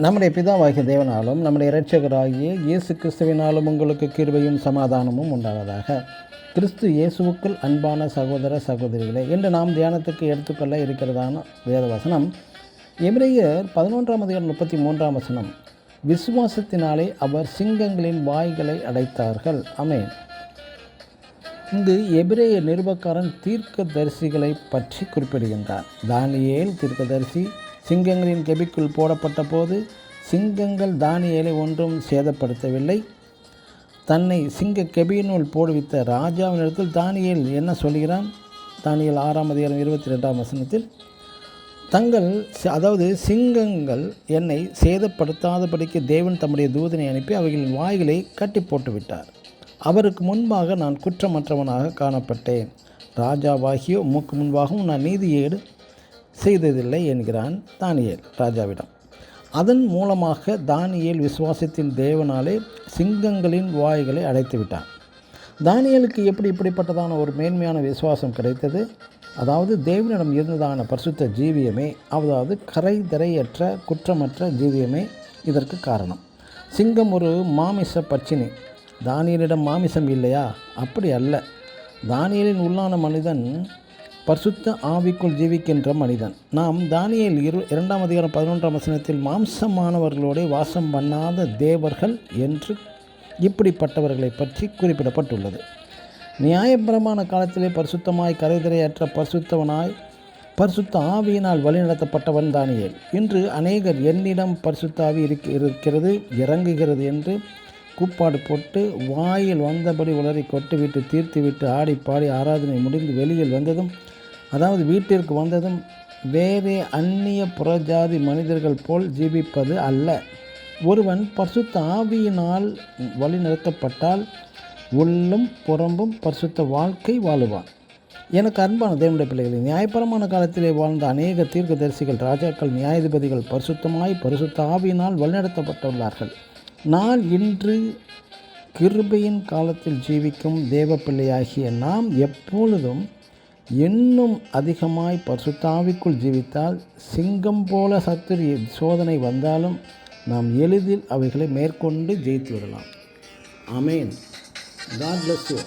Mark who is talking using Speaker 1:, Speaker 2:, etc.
Speaker 1: நம்முடைய பிதாவாகிய தேவனாலும் நம்முடைய இரட்சகராகிய இயேசு கிறிஸ்துவினாலும் உங்களுக்கு கிருபையும் சமாதானமும் உண்டாவதாக. கிறிஸ்து இயேசுவுக்குள் அன்பான சகோதர சகோதரிகளே, இன்று நாம் தியானத்துக்கு எடுத்துக்கொள்ள இருக்கிறதான வேதவசனம் எபிரேயர் 11:33 விசுவாசத்தினாலே அவர் சிங்கங்களின் வாய்களை அடைத்தார்கள். ஆமென். இங்கு எபிரேய நிருபக்காரன் தீர்க்கதரிசிகளை பற்றி குறிப்பிடுகின்றார். தானியேல் தீர்க்கதரிசி சிங்கங்களின் கெபிக்குள் போடப்பட்ட போது சிங்கங்கள் தானியேலை ஒன்றும் சேதப்படுத்தவில்லை. தன்னை சிங்க கெபியினுள் போடுவித்த ராஜாவினிடத்தில் தானியேல் என்ன சொல்கிறான்? தானியேல் 6:22 அதாவது சிங்கங்கள் என்னை சேதப்படுத்தாதபடிக்கு தேவன் தம்முடைய தூதனை அனுப்பி அவைகளின் வாய்களை கட்டி போட்டு விட்டார். அவருக்கு முன்பாக நான் குற்றமற்றவனாக காணப்பட்டேன். ராஜாவாகிய உமக்கு முன்பாகவும் நான் நீதியேடு செய்ததில்லை என்கிறான் தானியேல் ராஜாவிடம். அதன் மூலமாக தானியேல் விசுவாசத்தின் தேவனாலே சிங்கங்களின் வாய்களை அடைத்து விட்டான். தானியேலுக்கு இப்படிப்பட்டதான ஒரு மேன்மையான விசுவாசம் கிடைத்தது? அதாவது தேவனிடம் இருந்ததான பரிசுத்த ஜீவியமே, அதாவது கரைதரையற்ற குற்றமற்ற ஜீவியமே இதற்கு காரணம். சிங்கம் ஒரு மாமிச பட்சினி. தானியேலிடம் மாமிசம் இல்லையா? அப்படி அல்ல. தானியேலின் உள்ளான மனிதன் பரிசுத்த ஆவிக்குள் ஜீவிக்கின்ற மனிதன். நாம் தானியேல் 2:11 மாம்சமானவர்களோடு வாசம் பண்ணாத தேவர்கள் என்று இப்படிப்பட்டவர்களை பற்றி குறிப்பிடப்பட்டுள்ளது. நியாயப்பிரமாண காலத்திலே பரிசுத்தமாய் கரைதிரையற்ற பரிசுத்தவனாய் பரிசுத்த ஆவியினால் வழிநடத்தப்பட்டவன் தானியேல். இன்று அநேகர் என்னிடம் பரிசுத்த ஆவி இருக்கிறது, இறங்குகிறது என்று கூப்பாடு போட்டு வாயில் வந்தபடி உளறி கொட்டுவிட்டு தீர்த்துவிட்டு ஆடி பாடி ஆராதனை முடிந்து வெளியில் வந்ததும், அதாவது வீட்டிற்கு வந்ததும் வேறே அந்நிய புறஜாதி மனிதர்கள் போல் ஜீவிப்பது அல்ல. ஒருவன் பரிசுத்த ஆவியினால் வழிநடத்தப்பட்டால் உள்ளும் புறம்பும் பரிசுத்த வாழ்க்கை வாழுவான். எனக்கு அன்பான தேவனுடைய பிள்ளைகளை, நியாயப்பிரமாண காலத்திலே வாழ்ந்த அநேக தீர்க்கதரிசிகள், ராஜாக்கள், நியாயாதிபதிகள் பரிசுத்த ஆவியினால் வழிநடத்தப்பட்டுள்ளார்கள். நான் இன்று கிருபையின் காலத்தில் ஜீவிக்கும் தேவ பிள்ளையாகிய நாம் எப்பொழுதும் இன்னும் அதிகமாய் பரிசுத்த ஆவிக்குள் ஜீவித்தால் சிங்கம் போல சத்துரு சோதனை வந்தாலும் நாம் எளிதில் அவைகளை மேற்கொண்டு ஜெயித்து விடலாம். ஆமென். God bless you.